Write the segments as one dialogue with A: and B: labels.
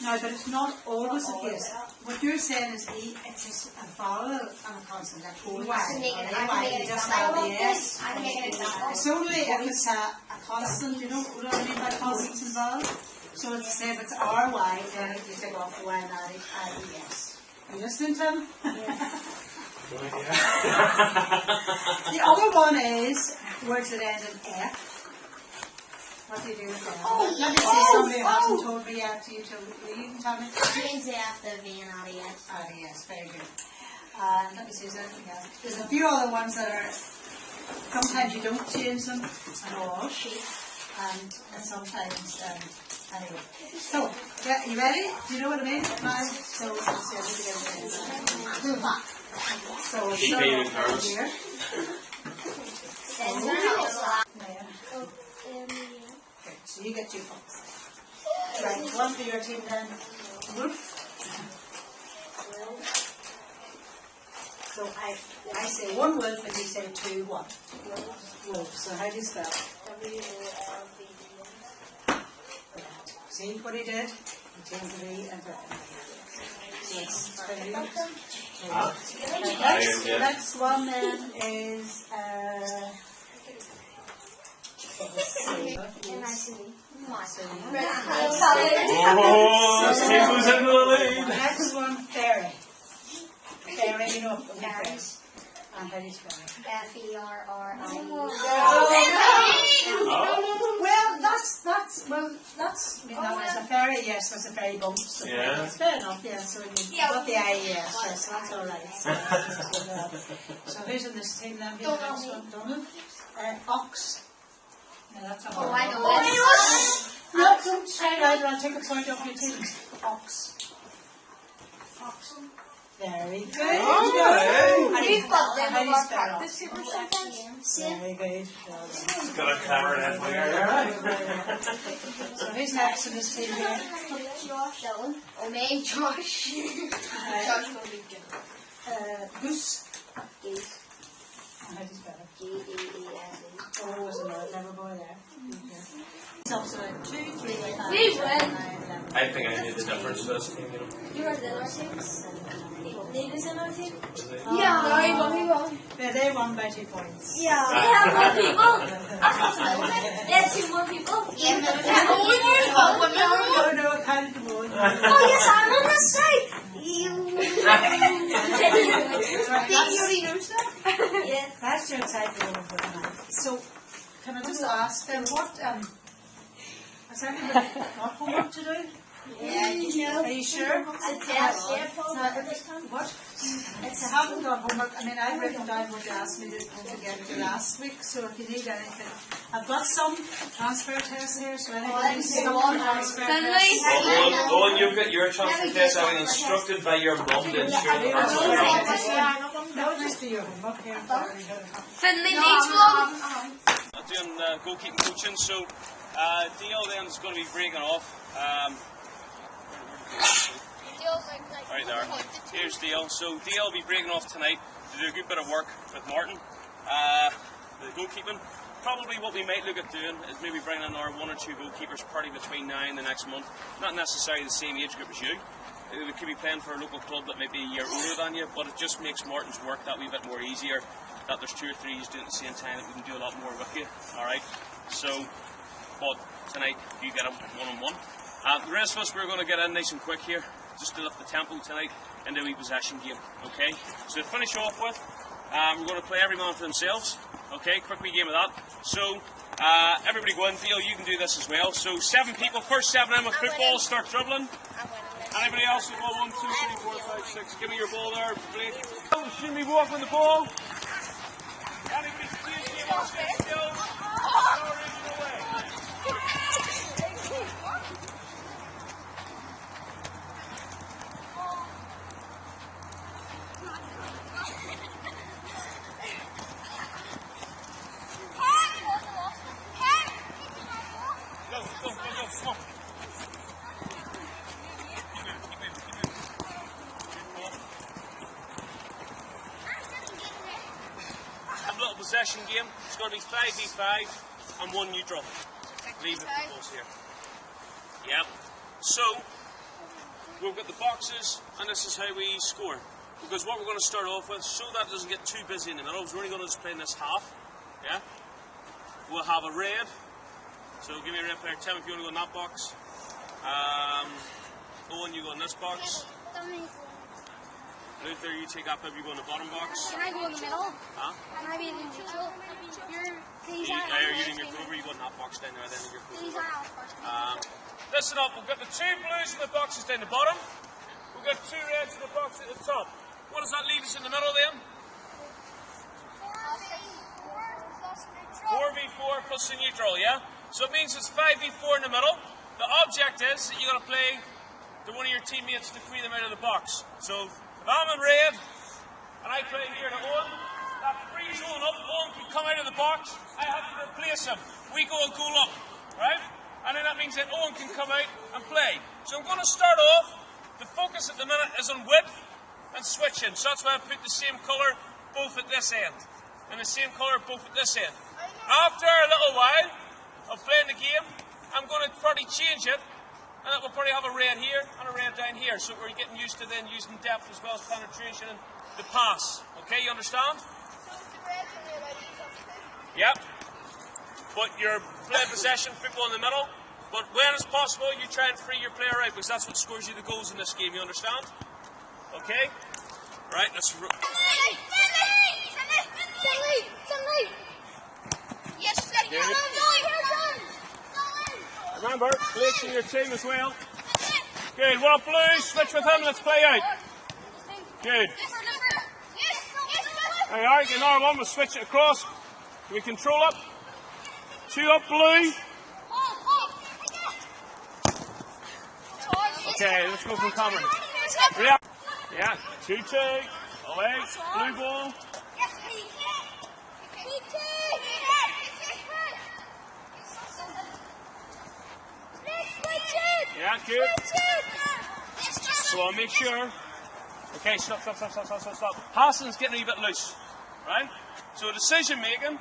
A: No, but it's not always the case. What you're saying is it's just a vowel and a consonant, like EY. You just add the S. It's only if it's a consonant, you know what I mean by consonants and vowels? So it's say if it's RY, then you take off the Y and add IES. You listening, Tim? The other one is words that end in F. What do you do with that? Let me see, somebody who hasn't told me yet. You can tell me.
B: Change it after V and RES.
A: RES, very good. Let me see, is there anything else? There's a few other ones that are, sometimes you don't change them at all. And sometimes, anyway. So, yeah, you ready? Do you know what I mean? Now, so let's see, I'll back. So, we'll start off here. So you get 2 points. Right, one for your team then. Wolf. So I say 1 wolf and you say 2 what? Wolf. So how do you spell? See what he did? He changed the V and the So it's very good. Next one then is
C: Who's in the lead?
A: Next one, fairy. Fairy, you know, fairies. And how do you spell it?
B: FERRI.
A: Well, that's I mean, that was a fairy, yes, was a fairy bump. So
C: yeah.
A: That's fair enough, yeah. So you got the IES, yes, so that's alright. So who's in this team then? Who's the next one? Donald? Ox. No, that's not
B: I know this.
A: No, don't say that, I'll take a point off your team. Ox. Oxen. Very good.
B: We've got them
A: How do you
B: about
A: spell
B: practice
A: ox?
B: super sometimes.
A: Very good.
C: Got a clever head there.
A: So who's next in this team here?
B: Josh. Oh, me, Josh. Josh will be good.
A: Goose.
B: Geese.
A: How do you spell it?
B: GEESE.
A: Oh, was another clever boy there. So 2, 3, 5,
B: We
A: 7, 8, 9, 11.
C: I think I knew the difference to this team, you know.
B: You are the other team? Dave is in our team?
A: Yeah.
B: No, he won.
A: Yeah, they won by 2 points.
B: Yeah. We have more people. There's 2 more people. Yeah, but we have more people.
A: No, I counted them all.
B: Oh, yes, I'm on this side.
A: Yeah, that's your type of for tonight. So, can I just ask then, what, has anybody got homework to do?
B: Yeah, you know.
A: Are you sure?
B: A test.
A: What? I haven't got homework. I mean, I've written down what you asked me to put together last week, so if you need anything. I've got some transfer tests here, so anybody needs some transfer tests.
C: Go on, you've got your transfer test. I've been instructed by your mum to ensure that
A: No, just do your homework here.
B: Finley needs one.
C: I'm doing goalkeeping coaching, so DL then is going to be breaking off. Right there. Here's DL. So DL will be breaking off tonight to do a good bit of work with Martin. The goalkeeping. Probably what we might look at doing is maybe bringing in our 1 or 2 goalkeepers probably between now and the next month. Not necessarily the same age group as you. We could be playing for a local club that may be a year older than you, but it just makes Martin's work that wee bit more easier. That there's 2 or 3 he's doing at the same time that we can do a lot more with you. Alright? So, but tonight you get him one-on-one. The rest of us, we're going to get in nice and quick here, just to lift the tempo tonight into a wee possession game. Okay? So to finish off with, we're going to play every man for themselves. Okay? Quick wee game of that. So, everybody go in. Theo, you can do this as well. So 7 people, first 7 in with football, start dribbling. Anybody else with ball? 1, 2, 3, 4, 5, 6. Give me your ball there, Blake. Shouldn't be walking the ball. Anybody see possession game. It's going to be 5v5 and 1 neutral. Leave it close here. Yep. So, we've got the boxes, and this is how we score. Because what we're going to start off with, so that it doesn't get too busy in the middle, we're only going to just play in this half. Yeah? We'll have a red. So give me a red player. Tim, if you want to go in that box. Owen, you go in this box. Luther, you take that pip, you go in the bottom box.
B: Can I go in the middle?
C: Huh?
B: Can I be in the neutral?
C: You're using your cover, you go in that box down there, then in your cover. Listen up, we've got the 2 blues in the boxes down the bottom. We've got 2 reds in the box at the top. What does that leave us in the middle then? 4v4 plus the neutral, yeah? So it means it's 5v4 in the middle. The object is that you've got to play to one of your teammates to free them out of the box. So if I'm in red and I play here to Owen, that frees Owen up. Owen can come out of the box. I have to replace him. We go a goal up, right? And then that means that Owen can come out and play. So I'm going to start off. The focus at the minute is on width and switching. So that's why I put the same colour both at this end and the same colour both at this end. After a little while of playing the game, I'm going to probably change it, and we'll probably have a red here and a red down here. So we're getting used to then using depth as well as penetration and the pass. Okay, you understand? Yep. But you're playing possession football in the middle. But when it's possible, you try and free your player out because that's what scores you the goals in this game. You understand? Okay. Right. Let's. Remember, Blake's in your team as well. Good. Well, blue, switch with him. Let's play out. Good. There you are. You get another one. We'll switch it across. Can we control up? 2 up, blue. Okay, let's go from Cameron. Yeah, 2-2. Legs, blue ball. Yeah, good. So I'll make sure. Okay, stop. Passing's getting a wee bit loose, right? So decision making,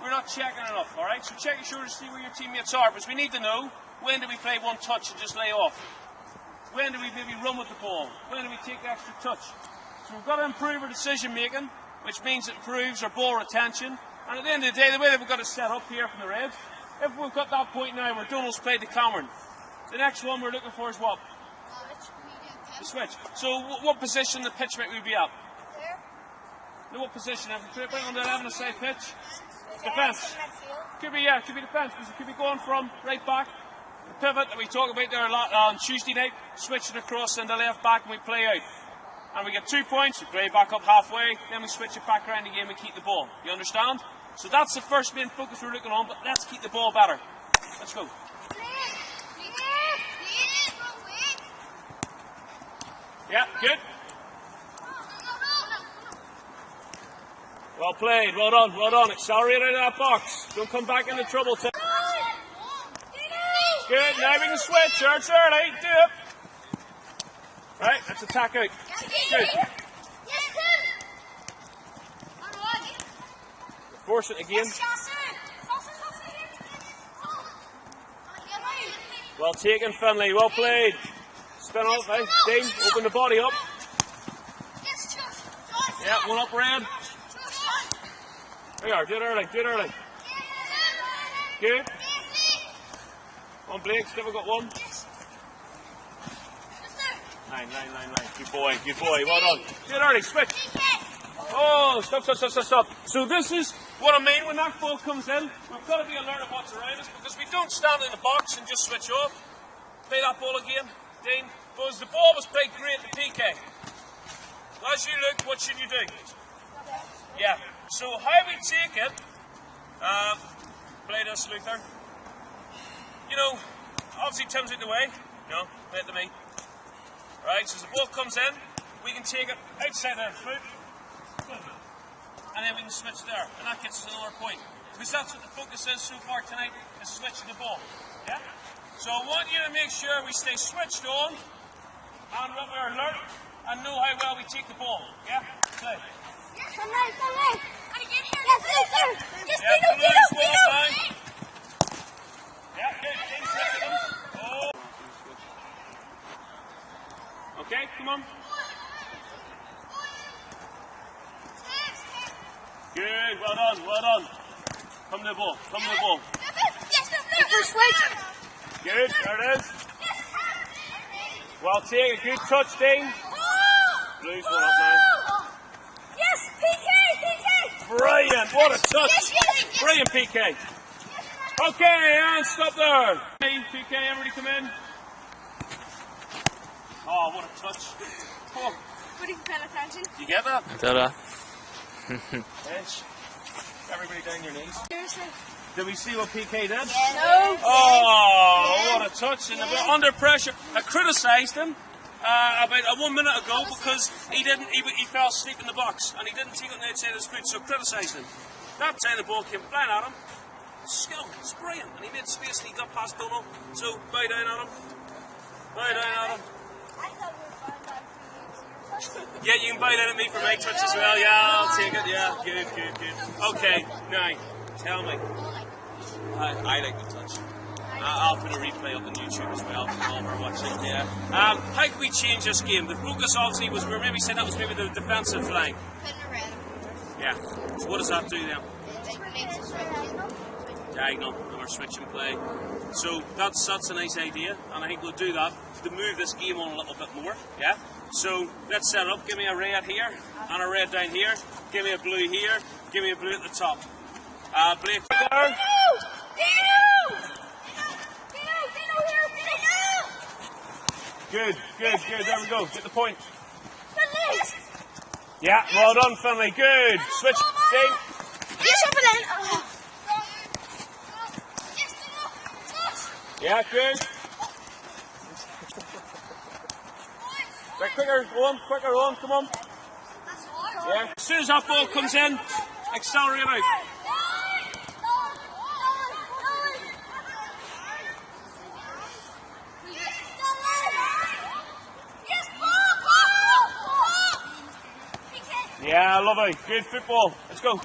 C: we're not checking enough, alright? So check your shoulders to see where your teammates are, because we need to know when do we play one touch and just lay off? When do we maybe run with the ball? When do we take the extra touch? So we've got to improve our decision making, which means it improves our ball retention. And at the end of the day, the way that we've got to set up here from the Reds, if we've got that point now, we're done, let's play the Cameron. The next one we're looking for is what? The switch. So what position the pitch might we be at? No, what position? Have we put on the 11-a-side pitch? Defence. Could be defence, because it could be going from right back. The pivot that we talked about there a lot on Tuesday night, switching across in the left back and we play out. And we get 2 points, we play back up halfway, then we switch it back around again and keep the ball. You understand? So that's the first main focus we're looking on, but let's keep the ball better. Let's go. Yeah, good. Well played, well done. Accelerate out of that box. Don't come back into trouble. Good, now we can switch. It's early, do it. Right, let's attack out. Good. Force it again. Well taken, Finley, well played. Spin out, right? Dean, open the body up. Yeah, one up, Red. There you are, do it early. Good. One, Blake, still got one. 9. Good boy, well done. Do it early, switch. Oh, stop. So this is what I mean when that ball comes in. We've got to be alert of what's around us because we don't stand in the box and just switch off. Play that ball again, Dean. Because the ball was played great at PK. As you look, what should you do? Yeah. So how we take it, play this, Luther. You know, obviously Tim's out the way. No, play it to me. Right, so as the ball comes in, we can take it outside their foot, and then we can switch there, and that gets us another point. Because that's what the focus is so far tonight, is switching the ball. Yeah? So I want you to make sure we stay switched on, and we're alert, and know how well we take the ball. Yeah? Play. Come to the ball. Come to the ball. Good. There it is. Well taken. Good touch, Dean. Blues one up now.
B: Yes, PK.
C: Brilliant. What a touch. Brilliant, PK. Okay, and stop there. Hey, PK, everybody come in. Oh, what a touch. Oh.
B: What are you paying attention?
C: You get that?
D: Ta-da.
C: Yes. Everybody down your knees.
B: Seriously?
C: Did we see what PK did?
B: No.
C: Oh, what a touch. And under pressure. I criticised him about 1 minute ago because he fell asleep in the box and he didn't take it on the outside of his foot, so I criticised him. That time the ball came flying at him. Skill, it's brilliant. And he made space and he got past Dono. So bow down at him. Bow down at him.
B: I thought we were fine back for you.
C: Yeah, you can buy that at me for my touch as well. Yeah, I'll take it. Yeah, good. Okay, now, tell me. I like the touch. I'll put a replay up on YouTube as well while we're watching. Yeah. How can we change this game? The focus obviously was, we maybe said that was maybe the defensive line. Yeah. What does that do then? Diagonal, and we're switching play. So that's a nice idea, and I think we'll do that to move this game on a little bit more. Yeah. So let's set it up. Give me a red here and a red down here. Give me a blue here. Give me a blue at the top. Blake there. Good. There we go. Get the point. Yeah, well done, Finley. Good. Switch. Dave. Yeah, good. Right, quicker on, come on. Yeah. As soon as that ball comes in, accelerate out. Yeah, lovely. Good football. Let's go.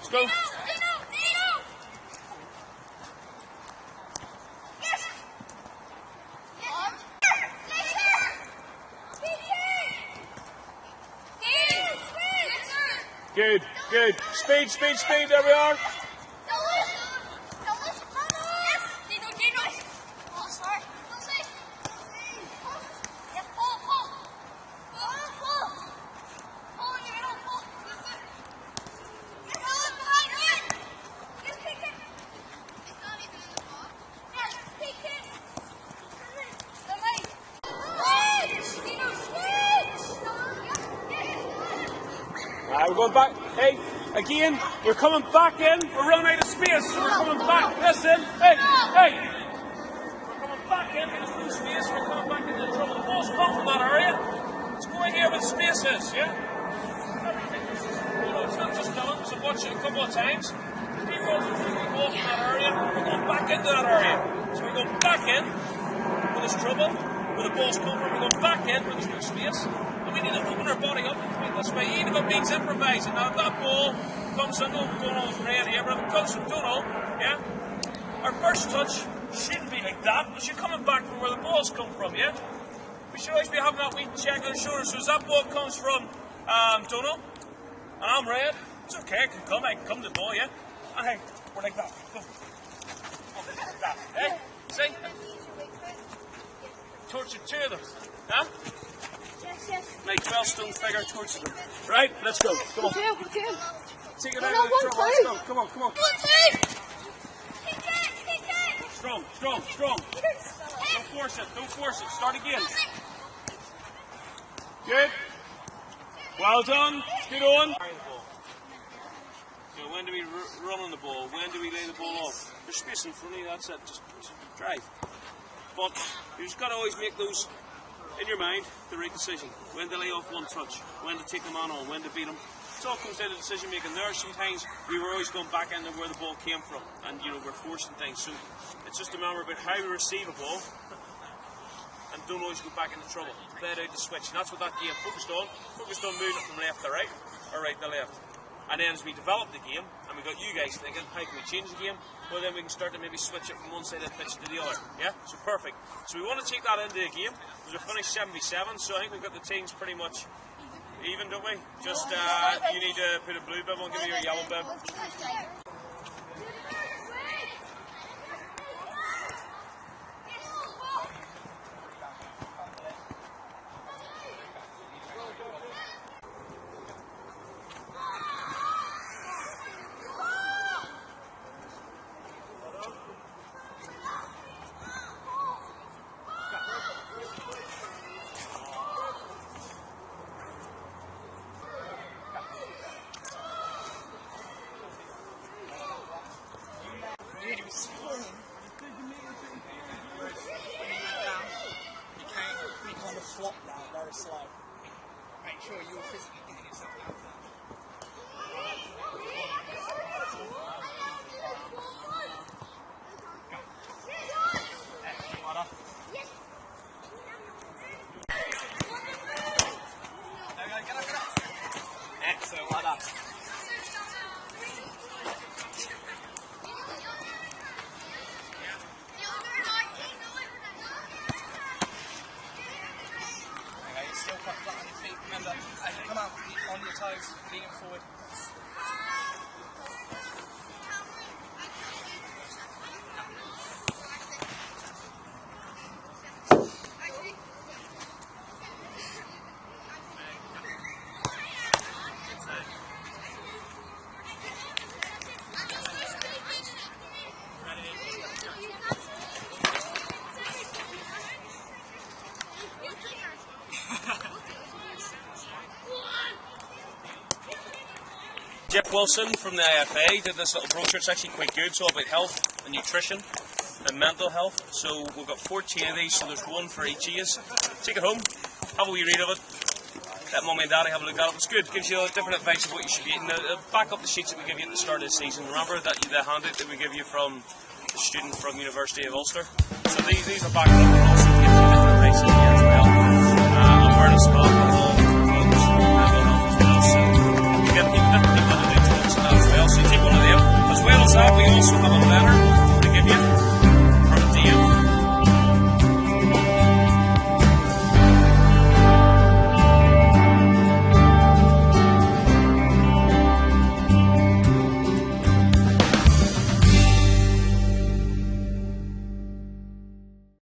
C: Good. Speed. There we are. We're going back. Hey, again, we're coming back in. We're running out of space. We're coming back. Listen. Hey. We're coming back in. There's no space. We're coming back into trouble. The ball's come from that area. Let's go in here with spaces, yeah? It's not just done. So watch it a couple of times. Keep rolling through the ball from that area. We're going back into that area. So we're going back in when there's trouble. Where the ball's come from, we're going back in when there's no space. We need to open our body up and play this way, even if it means improvising. Now, if that ball comes from Donald's red here, but if it comes from Donald, yeah, our first touch shouldn't be like that. We should coming back from where the ball's come from, yeah? We should always be having that wee check on the shoulder. So as that ball comes from Donald, and I'm red, it's okay, I can come to the ball, yeah? And hey, we're like that. Go. Like that, hey? See? Torture two of them, huh? Like 12-stone figure towards them. Right, let's go. Come on. Take it out of the trouble. Let's go. Come on.
B: 1, 2.
C: Strong. Don't force it. Start again. Good. Well done. Good on. So when do we run on the ball? When do we lay the ball off? There's space in front of you. That's it. Just drive. But you just got to always make those, in your mind, the right decision. When to lay off one touch, when to take the man on, when to beat him. It all comes down to decision making. There are sometimes we were always going back into where the ball came from, and we're forcing things. So it's just a matter about how we receive a ball, and don't always go back into trouble. Play it out the switch, and that's what that game focused on moving it from left to right, or right to left. And then as we developed the game, and we got you guys thinking, how can we change the game? Well, then we can start to maybe switch it from one side of the pitch to the other. Yeah? So perfect. So we want to take that into the game. We finished 77, so I think we've got the teams pretty much even, don't we? Just, you need to put a blue bib on, give me your yellow bib.
D: was sprinting. When he went down, he kind of flopped now, very slow. Make sure you're physically getting yourself out of that. Excellent, well done. Okay, you're still quite flat on your feet. Remember, as you come out on your toes, leaning forward.
C: Jeff Wilson from the IFA did this little brochure. It's actually quite good. It's all about health and nutrition and mental health. So we've got 14 of these, so there's one for each of you. Take it home, have a wee read of it. Let mummy and daddy have a look at it. It's good. It gives you different advice of what you should be eating. Back up the sheets that we give you at the start of the season. Remember that the handout that we give you from the student from University of Ulster. So these are backed up and also gives you different advice in here as well. Awareness about mental health as well. So you get different people to do talks as well. So you take one of them. As well as that, we also have